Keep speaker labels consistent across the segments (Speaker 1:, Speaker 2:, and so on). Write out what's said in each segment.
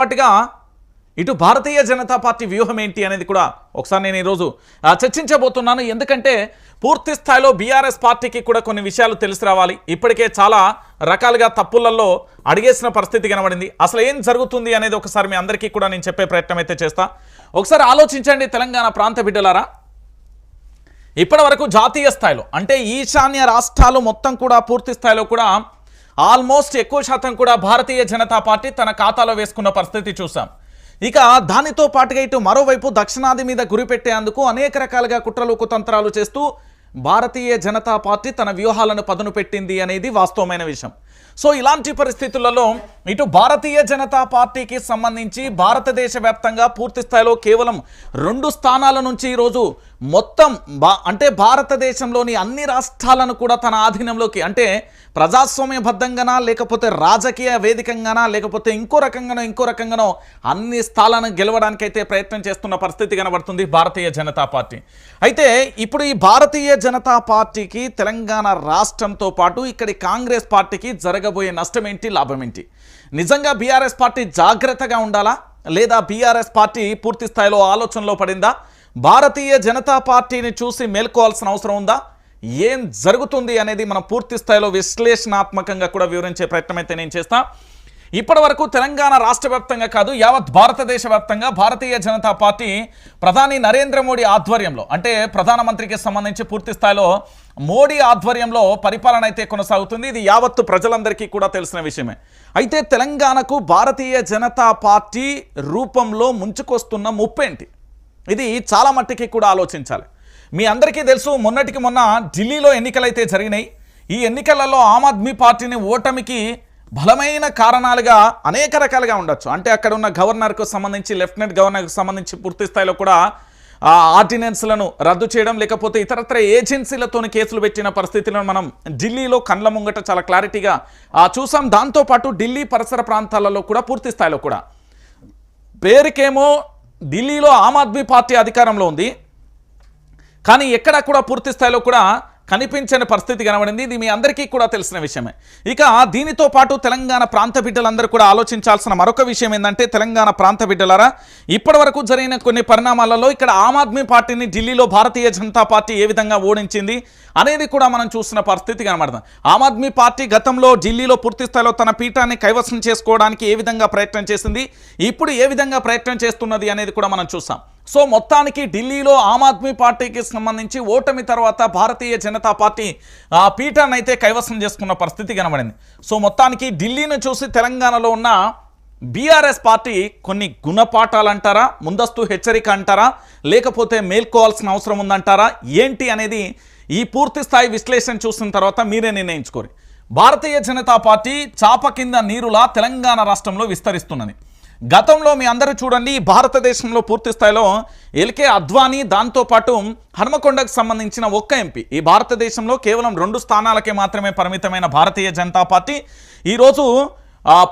Speaker 1: పాటుగా ఇటు భారతీయ జనతా పార్టీ వ్యూహం ఏంటి అనేది కూడా ఒకసారి నేను ఈరోజు చర్చించబోతున్నాను. ఎందుకంటే పూర్తి స్థాయిలో బీఆర్ఎస్ పార్టీకి కూడా కొన్ని విషయాలు తెలిసి రావాలి. ఇప్పటికే చాలా రకాలుగా తప్పులలో అడిగేసిన పరిస్థితి కనబడింది. అసలు ఏం జరుగుతుంది అనేది ఒకసారి మీ అందరికీ కూడా నేను చెప్పే ప్రయత్నం అయితే చేస్తా. ఒకసారి ఆలోచించండి తెలంగాణ ప్రాంత బిడ్డలారా. ఇప్పటి వరకు జాతీయ స్థాయిలో అంటే ఈశాన్య రాష్ట్రాలు మొత్తం కూడా పూర్తి స్థాయిలో కూడా ఆల్మోస్ట్ ఎక్కువ శాతం కూడా భారతీయ జనతా పార్టీ తన ఖాతాలో వేసుకున్న పరిస్థితి చూసాం. ఇక దానితో పాటుగా ఇటు మరోవైపు దక్షిణాది మీద గురిపెట్టేందుకు అనేక రకాలుగా కుట్రలు కుతంత్రాలు చేస్తూ భారతీయ జనతా పార్టీ తన వ్యూహాలను పదును పెట్టింది అనేది వాస్తవమైన విషయం. సో ఇలాంటి పరిస్థితులలో ఇటు భారతీయ జనతా పార్టీకి సంబంధించి భారతదేశ వ్యాప్తంగా పూర్తి స్థాయిలో కేవలం 2 స్థానాల నుంచి ఈరోజు మొత్తం అంటే భారతదేశంలోని అన్ని రాష్ట్రాలను కూడా తన ఆధీనంలోకి అంటే ప్రజాస్వామ్యబద్ధంగానా లేకపోతే రాజకీయ వేదికంగానా లేకపోతే ఇంకో రకంగానో అన్ని స్థానాలను గెలవడానికైతే ప్రయత్నం చేస్తున్న పరిస్థితి కనబడుతుంది భారతీయ జనతా పార్టీ. అయితే ఇప్పుడు ఈ భారతీయ జనతా పార్టీకి తెలంగాణ రాష్ట్రంతో పాటు ఇక్కడి కాంగ్రెస్ పార్టీకి జరగబోయే నష్టం ఏంటి, లాభం ఏంటి? నిజంగా బీఆర్ఎస్ పార్టీ జాగ్రత్తగా ఉండాలా లేదా బీఆర్ఎస్ పార్టీ పూర్తి స్థాయిలో ఆలోచనలో పడిందా? భారతీయ జనతా పార్టీని చూసి మేల్కోవాల్సిన అవసరం ఉందా? ఏం జరుగుతుంది అనేది మనం పూర్తి స్థాయిలో విశ్లేషణాత్మకంగా కూడా వివరించే ప్రయత్నం అయితే నేను చేస్తా. ఇప్పటి వరకు తెలంగాణ రాష్ట్ర వ్యాప్తంగా కాదు యావత్ భారతదేశ వ్యాప్తంగా భారతీయ జనతా పార్టీ ప్రధాని నరేంద్ర మోడీ ఆధ్వర్యంలో అంటే ప్రధానమంత్రికి సంబంధించి పూర్తి స్థాయిలో మోడీ ఆధ్వర్యంలో పరిపాలన అయితే కొనసాగుతుంది. ఇది యావత్తు ప్రజలందరికీ కూడా తెలిసిన విషయమే. అయితే తెలంగాణకు భారతీయ జనతా పార్టీ రూపంలో ముంచుకొస్తున్న ముప్పేంటి? ఇది చాలా మట్టికి కూడా ఆలోచించాలి. మీ అందరికీ తెలుసు, మొన్నటికి మొన్న ఢిల్లీలో ఎన్నికలైతే జరిగినాయి. ఈ ఎన్నికలలో ఆమ్ ఆద్మీ పార్టీని ఓటమికి బలమైన కారణాలుగా అనేక రకాలుగా ఉండొచ్చు. అంటే అక్కడ ఉన్న గవర్నర్కు సంబంధించి లెఫ్టినెంట్ గవర్నర్కు సంబంధించి పూర్తి స్థాయిలో కూడా ఆర్డినెన్స్లను రద్దు చేయడం లేకపోతే ఇతరత్ర ఏజెన్సీలతోని కేసులు పెట్టిన పరిస్థితులను మనం ఢిల్లీలో కండ్ల ముంగట చాలా క్లారిటీగా చూసాం. దాంతోపాటు ఢిల్లీ పరిసర ప్రాంతాలలో కూడా పూర్తి స్థాయిలో కూడా పేరుకేమో ఢిల్లీలో ఆమ్ ఆద్మీ పార్టీ అధికారంలో ఉంది, కానీ ఎక్కడా కూడా పూర్తి స్థాయిలో కూడా కనిపించని పరిస్థితి కనబడింది. ఇది మీ అందరికీ కూడా తెలిసిన విషయమే. ఇక దీనితో పాటు తెలంగాణ ప్రాంత బిడ్డలందరూ కూడా ఆలోచించాల్సిన మరొక విషయం ఏంటంటే తెలంగాణ ప్రాంత బిడ్డలారా, ఇప్పటి వరకు జరిగిన కొన్ని పరిణామాలలో ఇక్కడ ఆమ్ ఆద్మీ పార్టీని ఢిల్లీలో భారతీయ జనతా పార్టీ ఏ విధంగా ఓడించింది అనేది కూడా మనం చూసిన పరిస్థితి కనబడుతుంది. ఆమ్ ఆద్మీ పార్టీ గతంలో ఢిల్లీలో పూర్తి స్థాయిలో తన పీఠాన్ని కైవసం చేసుకోవడానికి ఏ విధంగా ప్రయత్నం చేసింది, ఇప్పుడు ఏ విధంగా ప్రయత్నం చేస్తున్నది అనేది కూడా మనం చూసాం. సో మొత్తానికి ఢిల్లీలో ఆమ్ ఆద్మీ పార్టీకి సంబంధించి ఓటమి తర్వాత భారతీయ జనతా పార్టీ పీఠాన్ని అయితే కైవసం చేసుకున్న పరిస్థితి కనబడింది. సో మొత్తానికి ఢిల్లీని చూసి తెలంగాణలో ఉన్న బీఆర్ఎస్ పార్టీ కొన్ని గుణపాఠాలు అంటారా, ముందస్తు హెచ్చరిక అంటారా, లేకపోతే మేల్కోవాల్సిన అవసరం ఉందంటారా, ఏంటి అనేది ఈ పూర్తి స్థాయి విశ్లేషణ చూసిన తర్వాత మీరే నిర్ణయించుకోరు. భారతీయ జనతా పార్టీ చాప కింద నీరులా తెలంగాణ రాష్ట్రంలో విస్తరిస్తున్నది. గతంలో మీ అందరూ చూడండి, భారతదేశంలో పూర్తి స్థాయిలో ఎల్కే అద్వానీ దాంతోపాటు హన్మకొండకు సంబంధించిన ఒక్క ఎంపీ, ఈ భారతదేశంలో కేవలం 2 స్థానాలకే మాత్రమే పరిమితమైన భారతీయ జనతా పార్టీ ఈరోజు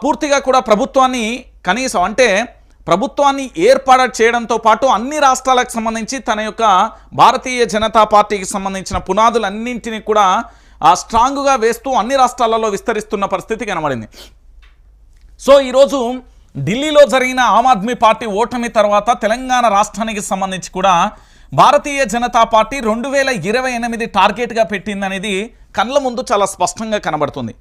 Speaker 1: పూర్తిగా కూడా ప్రభుత్వాన్ని కనీసం అంటే ప్రభుత్వాన్ని ఏర్పాటు చేయడంతో పాటు అన్ని రాష్ట్రాలకు సంబంధించి తన యొక్క భారతీయ జనతా పార్టీకి సంబంధించిన పునాదులన్నింటినీ కూడా స్ట్రాంగ్గా వేస్తూ అన్ని రాష్ట్రాలలో విస్తరిస్తున్న పరిస్థితి కనబడింది. సో ఈరోజు ఢిల్లీలో జరిగిన ఆమ్ ఆద్మీ పార్టీ ఓటమి తర్వాత తెలంగాణ రాష్ట్రానికి సంబంధించి కూడా భారతీయ జనతా పార్టీ 2028 టార్గెట్గా పెట్టిందనేది కళ్ళ ముందు చాలా స్పష్టంగా కనబడుతుంది.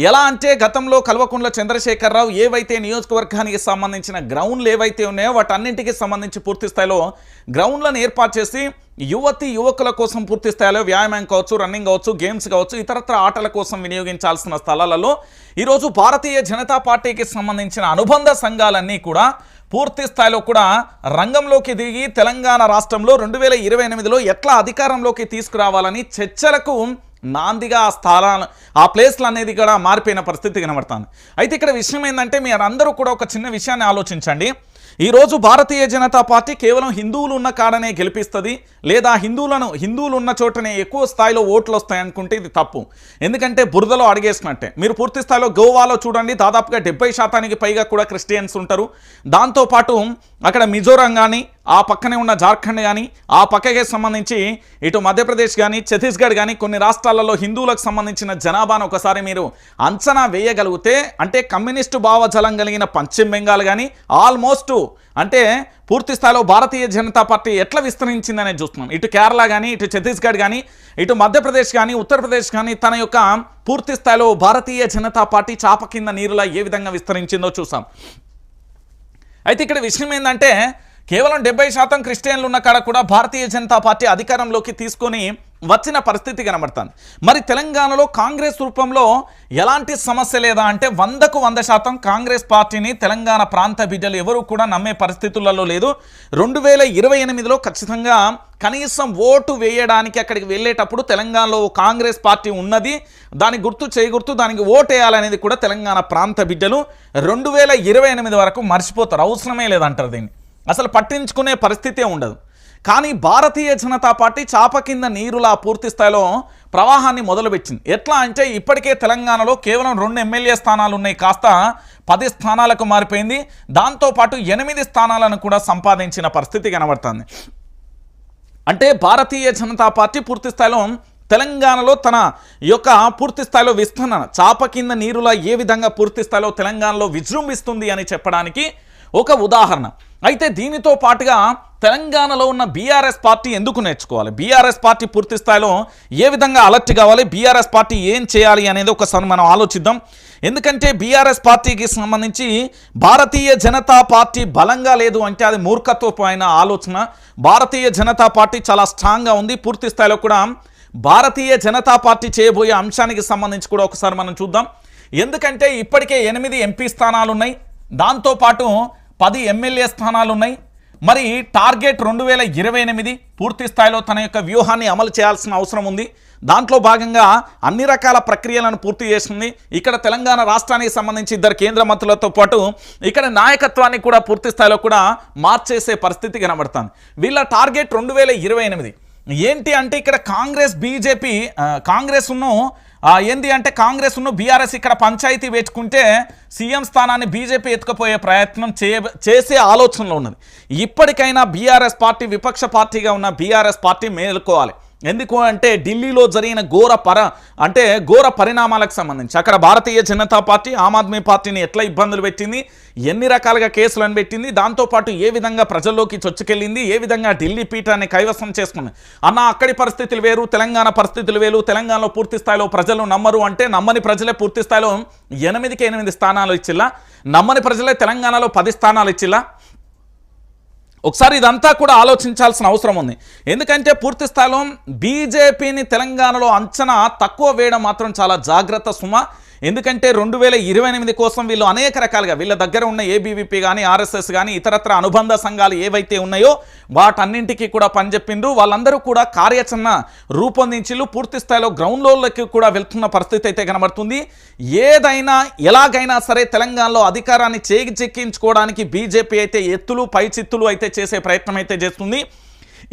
Speaker 1: ఎలా అంటే గతంలో కల్వకుంట్ల చంద్రశేఖరరావు ఏవైతే నియోజకవర్గానికి సంబంధించిన గ్రౌండ్లు ఏవైతే ఉన్నాయో వాటన్నింటికి సంబంధించి పూర్తి స్థాయిలో గ్రౌండ్లను ఏర్పాటు చేసి యువకుల కోసం పూర్తి స్థాయిలో వ్యాయామం కావచ్చు, రన్నింగ్ కావచ్చు, గేమ్స్ కావచ్చు, ఇతరత్ర ఆటల కోసం వినియోగించాల్సిన స్థలాలలో ఈరోజు భారతీయ జనతా పార్టీకి సంబంధించిన అనుబంధ సంఘాలన్నీ కూడా పూర్తి స్థాయిలో కూడా రంగంలోకి దిగి తెలంగాణ రాష్ట్రంలో 2028లో ఎట్లా అధికారంలోకి తీసుకురావాలని చర్చలకు నాందిగా ఆ ప్లేస్లు అనేది కూడా మారిపోయిన పరిస్థితి కనబడుతుంది. అయితే ఇక్కడ విషయం ఏంటంటే మీరు అందరూ కూడా ఒక చిన్న విషయాన్ని ఆలోచించండి. ఈరోజు భారతీయ జనతా పార్టీ కేవలం హిందువులు ఉన్న కాడనే గెలిపిస్తుంది, లేదా హిందువులు ఉన్న చోటనే ఎక్కువ స్థాయిలో ఓట్లు వస్తాయనుకుంటే ఇది తప్పు. ఎందుకంటే బురదలో అడిగేసినట్టే. మీరు పూర్తి స్థాయిలో గోవాలో చూడండి, దాదాపుగా 70% పైగా కూడా క్రిస్టియన్స్ ఉంటారు. దాంతోపాటు అక్కడ మిజోరాం కానీ, ఆ పక్కనే ఉన్న జార్ఖండ్ కానీ, ఆ పక్కకి సంబంధించి ఇటు మధ్యప్రదేశ్ కానీ, ఛత్తీస్గఢ్ కానీ కొన్ని రాష్ట్రాలలో హిందువులకు సంబంధించిన జనాభాను ఒకసారి మీరు అంచనా వేయగలిగితే, అంటే కమ్యూనిస్టు భావజలం కలిగిన పశ్చిమ బెంగాల్ కానీ ఆల్మోస్ట్ అంటే పూర్తి స్థాయిలో భారతీయ జనతా పార్టీ ఎట్లా విస్తరించిందనే చూస్తున్నాం. ఇటు కేరళ కానీ, ఇటు ఛత్తీస్గఢ్ కానీ, ఇటు మధ్యప్రదేశ్ కానీ, ఉత్తరప్రదేశ్ కానీ తన యొక్క పూర్తి స్థాయిలో భారతీయ జనతా పార్టీ చాప కింద నీరులా ఏ విధంగా విస్తరించిందో చూసాం. అయితే ఇక్కడ విషయం ఏంటంటే కేవలం 70% క్రిస్టియన్లు ఉన్న కాడ కూడా భారతీయ జనతా పార్టీ అధికారంలోకి తీసుకొని వచ్చిన పరిస్థితి కనబడుతుంది. మరి తెలంగాణలో కాంగ్రెస్ రూపంలో ఎలాంటి సమస్య లేదా అంటే 100కు 100% కాంగ్రెస్ పార్టీని తెలంగాణ ప్రాంత బిడ్డలు ఎవరు కూడా నమ్మే పరిస్థితులలో లేదు. 2028లో ఖచ్చితంగా కనీసం ఓటు వేయడానికి అక్కడికి వెళ్ళేటప్పుడు తెలంగాణలో కాంగ్రెస్ పార్టీ ఉన్నది, దాని గుర్తు చేయగుర్తు, దానికి ఓటు వేయాలనేది కూడా తెలంగాణ ప్రాంత బిడ్డలు 2028 వరకు మర్చిపోతారు. అవసరమే లేదంటారు, దీన్ని అసలు పట్టించుకునే పరిస్థితే ఉండదు. కానీ భారతీయ జనతా పార్టీ చాప కింద నీరులా పూర్తి స్థాయిలో ప్రవాహాన్ని మొదలుపెట్టింది. ఎట్లా అంటే ఇప్పటికే తెలంగాణలో కేవలం 2 ఎమ్మెల్యే స్థానాలు ఉన్నాయి, కాస్త 10 స్థానాలకు మారిపోయింది. దాంతోపాటు 8 స్థానాలను కూడా సంపాదించిన పరిస్థితి కనబడుతుంది. అంటే భారతీయ జనతా పార్టీ పూర్తి స్థాయిలో తెలంగాణలో తన యొక్క పూర్తి స్థాయిలో విస్తరణ చాప కింద నీరులా ఏ విధంగా పూర్తి స్థాయిలో తెలంగాణలో విజృంభిస్తుంది అని చెప్పడానికి ఒక ఉదాహరణ. అయితే దీనితో పాటుగా తెలంగాణలో ఉన్న బీఆర్ఎస్ పార్టీ ఎందుకు నేర్చుకోవాలి, బీఆర్ఎస్ పార్టీ పూర్తి స్థాయిలో ఏ విధంగా అలర్ట్ కావాలి, బీఆర్ఎస్ పార్టీ ఏం చేయాలి అనేది ఒకసారి మనం ఆలోచిద్దాం. ఎందుకంటే బీఆర్ఎస్ పార్టీకి సంబంధించి భారతీయ జనతా పార్టీ బలంగా లేదు అంటే అది మూర్ఖత్వమైన ఆలోచన. భారతీయ జనతా పార్టీ చాలా స్ట్రాంగ్గా ఉంది. పూర్తి స్థాయిలో కూడా భారతీయ జనతా పార్టీ చేయబోయే అంశానికి సంబంధించి కూడా ఒకసారి మనం చూద్దాం. ఎందుకంటే ఇప్పటికే 8 ఎంపీ స్థానాలు ఉన్నాయి, దాంతోపాటు 10 ఎమ్మెల్యే స్థానాలు ఉన్నాయి. మరి టార్గెట్ 2028 పూర్తి స్థాయిలో తన యొక్క వ్యూహాన్ని అమలు చేయాల్సిన అవసరం ఉంది. దాంట్లో భాగంగా అన్ని రకాల ప్రక్రియలను పూర్తి చేస్తుంది. ఇక్కడ తెలంగాణ రాష్ట్రానికి సంబంధించి 2 కేంద్ర మంత్రులతో పాటు ఇక్కడ నాయకత్వాన్ని కూడా పూర్తి స్థాయిలో కూడా మార్చేసే పరిస్థితి కనబడుతుంది. వీళ్ళ టార్గెట్ 2028 ఏంటి అంటే ఇక్కడ కాంగ్రెస్ బీజేపీ ఏంది అంటే కాంగ్రెస్ బీఆర్ఎస్ ఇక్కడ పంచాయతీ వేసుకుంటే సీఎం స్థానాన్ని బీజేపీ ఎత్తుకుపోయే ప్రయత్నం చేసే ఆలోచనలో ఉన్నది. ఇప్పటికైనా బీఆర్ఎస్ పార్టీ విపక్ష పార్టీగా ఉన్న బీఆర్ఎస్ పార్టీ మేలుకోవాలి. ఎందుకు అంటే ఢిల్లీలో జరిగిన ఘోర పరిణామాలకు సంబంధించి అక్కడ భారతీయ జనతా పార్టీ ఆమ్ ఆద్మీ పార్టీని ఎట్లా ఇబ్బందులు పెట్టింది, ఎన్ని రకాలుగా కేసులను పెట్టింది, దాంతోపాటు ఏ విధంగా ప్రజల్లోకి చొచ్చుకెళ్ళింది, ఏ విధంగా ఢిల్లీ పీఠాన్ని కైవసం చేసుకుంది అక్కడి పరిస్థితులు వేరు, తెలంగాణ పరిస్థితులు వేరు. తెలంగాణలో పూర్తి స్థాయిలో ప్రజలు నమ్మరు అంటే నమ్మని ప్రజలే పూర్తి స్థాయిలో 8 స్థానాలు ఇచ్చిల్లా, నమ్మని ప్రజలే తెలంగాణలో 10 స్థానాలు ఇచ్చిల్లా. ఒకసారి ఇదంతా కూడా ఆలోచించాల్సిన అవసరం ఉంది. ఎందుకంటే పూర్తి స్థాయిలో బీజేపీని తెలంగాణలో అంచనా తక్కువ వేయడం మాత్రం చాలా జాగ్రత్త సుమ. ఎందుకంటే 2028 కోసం వీళ్ళు అనేక రకాలుగా వీళ్ళ దగ్గర ఉన్న ఏబీవీపీ కానీ, ఆర్ఎస్ఎస్ కానీ, ఇతరత్ర అనుబంధ సంఘాలు ఏవైతే ఉన్నాయో వాటన్నింటికీ కూడా పనిచెప్పిండ్రు. వాళ్ళందరూ కూడా కార్యాచరణ రూపొందించిళ్ళు. పూర్తి స్థాయిలో గ్రౌండ్ లెవెల్లోకి కూడా వెళ్తున్న పరిస్థితి అయితే కనబడుతుంది. ఏదైనా ఎలాగైనా సరే తెలంగాణలో అధికారాన్ని చేజిక్కించుకోవడానికి బీజేపీ అయితే ఎత్తులు పై చిత్తులు అయితే చేసే ప్రయత్నం అయితే చేస్తుంది.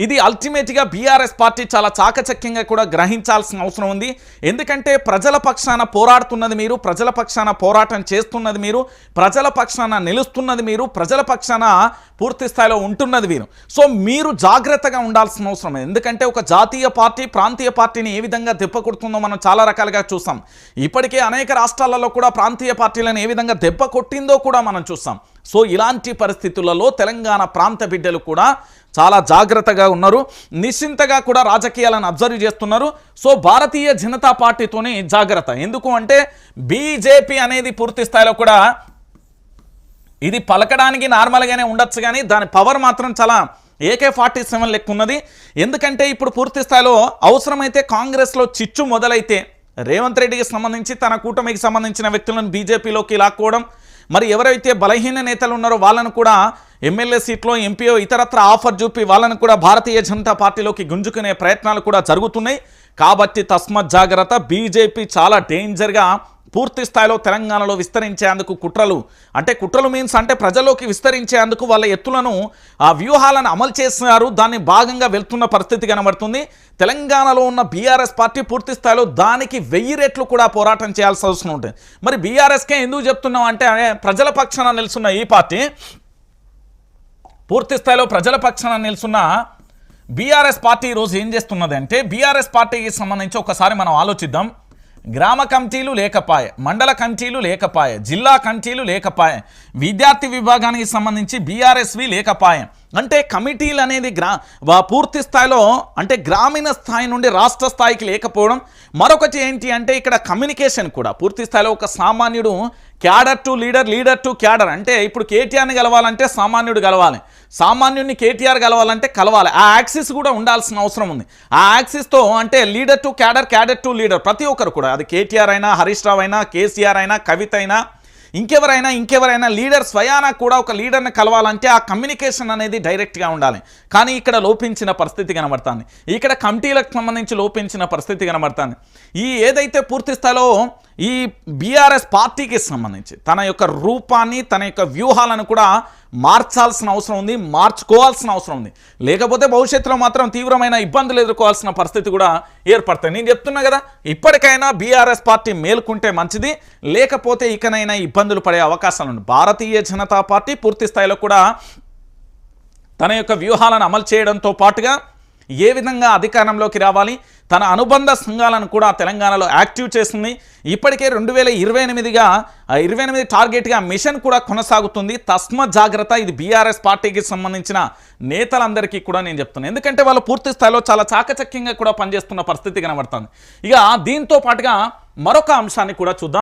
Speaker 1: ఇది అల్టిమేట్గా బీఆర్ఎస్ పార్టీ చాలా చాకచక్యంగా కూడా గ్రహించాల్సిన అవసరం ఉంది. ఎందుకంటే ప్రజల పక్షాన పోరాడుతున్నది మీరు, ప్రజల పక్షాన పోరాటం చేస్తున్నది మీరు, ప్రజల పక్షాన నిలుస్తున్నది మీరు, ప్రజల పక్షాన పూర్తి స్థాయిలో ఉంటున్నది మీరు. సో మీరు జాగ్రత్తగా ఉండాల్సిన అవసరం. ఎందుకంటే ఒక జాతీయ పార్టీ ప్రాంతీయ పార్టీని ఏ విధంగా దెబ్బకొడుతుందో మనం చాలా రకాలుగా చూసాం. ఇప్పటికే అనేక రాష్ట్రాలలో కూడా ప్రాంతీయ పార్టీలను ఏ విధంగా దెబ్బ కొట్టిందో కూడా మనం చూసాం. సో ఇలాంటి పరిస్థితులలో తెలంగాణ ప్రాంత బిడ్డలు కూడా చాలా జాగ్రత్తగా ఉన్నారు, నిశ్చింతగా కూడా రాజకీయాలను అబ్జర్వ్ చేస్తున్నారు. సో భారతీయ జనతా పార్టీతోనే జాగ్రత్త. ఎందుకు అంటే బీజేపీ అనేది పూర్తి స్థాయిలో కూడా ఇది పలకడానికి నార్మల్గానే ఉండొచ్చు, కానీ దాని పవర్ మాత్రం చాలా AK-47 లెక్క ఉన్నది. ఎందుకంటే ఇప్పుడు పూర్తి స్థాయిలో అవసరమైతే కాంగ్రెస్లో చిచ్చు మొదలైతే రేవంత్ రెడ్డికి సంబంధించి తన కూటమికి సంబంధించిన వ్యక్తులను బీజేపీలోకి లాక్కోవడం, మరి ఎవరైతే బలహీన నేతలు ఉన్నారో వాళ్ళను కూడా ఎమ్మెల్యే సీట్లో ఎంపీఓ ఇతరత్ర ఆఫర్ చూపి వాళ్ళను కూడా భారతీయ జనతా పార్టీలోకి గుంజుకునే ప్రయత్నాలు కూడా జరుగుతున్నాయి. కాబట్టి తస్మత్ జాగ్రత్త. బీజేపీ చాలా డేంజర్గా పూర్తి స్థాయిలో తెలంగాణలో విస్తరించేందుకు కుట్రలు మీన్స్ అంటే ప్రజల్లోకి విస్తరించేందుకు వాళ్ళ ఎత్తులను ఆ వ్యూహాలను అమలు చేస్తున్నారు. దాన్ని భాగంగా వెళ్తున్న పరిస్థితి కనబడుతుంది. తెలంగాణలో ఉన్న బీఆర్ఎస్ పార్టీ పూర్తి స్థాయిలో దానికి 1000 రెట్లు కూడా పోరాటం చేయాల్సిన అవసరం ఉంటుంది. మరి బీఆర్ఎస్కే ఎందుకు చెప్తున్నాం అంటే ప్రజల పక్షాన నిలుస్తున్న ఈ పార్టీ పూర్తి స్థాయిలో ప్రజల పక్షాన నిలుస్తున్న బీఆర్ఎస్ పార్టీ ఈరోజు ఏం చేస్తున్నది అంటే బీఆర్ఎస్ పార్టీకి సంబంధించి ఒకసారి మనం ఆలోచిద్దాం. గ్రామ కమిటీలు లేకపాయే, మండల కమిటీలు లేకపాయే, జిల్లా కమిటీలు లేకపాయే, విద్యార్థి విభాగానికి సంబంధించి బీఆర్ఎస్వి లేకపాయే. అంటే కమిటీలు అనేది పూర్తి స్థాయిలో అంటే గ్రామీణ స్థాయి నుండి రాష్ట్ర స్థాయికి లేకపోవడం. మరొకటి ఏంటి అంటే ఇక్కడ కమ్యూనికేషన్ కూడా పూర్తి స్థాయిలో ఒక సామాన్యుడు cadre to leader, leader to cadre. అంటే ఇప్పుడు కేటీఆర్ని కలవాలంటే సామాన్యుడు కలవాలి, సామాన్యుడిని కేటీఆర్ కలవాలంటే కలవాలి. ఆ యాక్సిస్ కూడా ఉండాల్సిన అవసరం ఉంది. ఆ యాక్సిస్తో అంటే leader to cadre, cadre to leader ప్రతి ఒక్కరు కూడా అది కేటీఆర్ అయినా, హరీష్ రావు అయినా, కేసీఆర్ అయినా, కవిత అయినా, ఇంకెవరైనా లీడర్ స్వయాన కూడా ఒక లీడర్ని కలవాలంటే ఆ కమ్యూనికేషన్ అనేది డైరెక్ట్గా ఉండాలి. కానీ ఇక్కడ లోపించిన పరిస్థితి కనబడుతుంది. ఇక్కడ కమిటీలకు సంబంధించి లోపించిన పరిస్థితి కనబడుతుంది. ఈ ఏదైతే పూర్తి స్థాయిలో ఈ బీఆర్ఎస్ పార్టీకి సంబంధించి తన యొక్క రూపాన్ని, తన యొక్క వ్యూహాలను కూడా మార్చాల్సిన అవసరం ఉంది, మార్చుకోవాల్సిన అవసరం ఉంది. లేకపోతే భవిష్యత్తులో మాత్రం తీవ్రమైన ఇబ్బందులు ఎదుర్కోవాల్సిన పరిస్థితి కూడా ఏర్పడతాయి. నేను చెప్తున్నా కదా, ఇప్పటికైనా బీఆర్ఎస్ పార్టీ మేలుకుంటే మంచిది, లేకపోతే ఇకనైనా ఇబ్బందులు పడే అవకాశాలు ఉన్నాయి. భారతీయ జనతా పార్టీ పూర్తి స్థాయిలో కూడా తన యొక్క వ్యూహాలను అమలు చేయడంతో పాటుగా ఏ విధంగా అధికారంలోకి రావాలి, తన అనుబంధ సంఘాలను కూడా తెలంగాణలో యాక్టివ్ చేస్తుంది. ఇప్పటికే 2028 టార్గెట్గా మిషన్ కూడా కొనసాగుతుంది. తస్మత్ జాగ్రత్త. ఇది బీఆర్ఎస్ పార్టీకి సంబంధించిన నేతలందరికీ కూడా నేను చెప్తున్నాను. ఎందుకంటే వాళ్ళు పూర్తి స్థాయిలో చాలా చాకచక్యంగా కూడా పనిచేస్తున్న పరిస్థితి కనబడుతుంది. ఇక దీంతో పాటుగా మరొక అంశాన్ని కూడా చూద్దాం.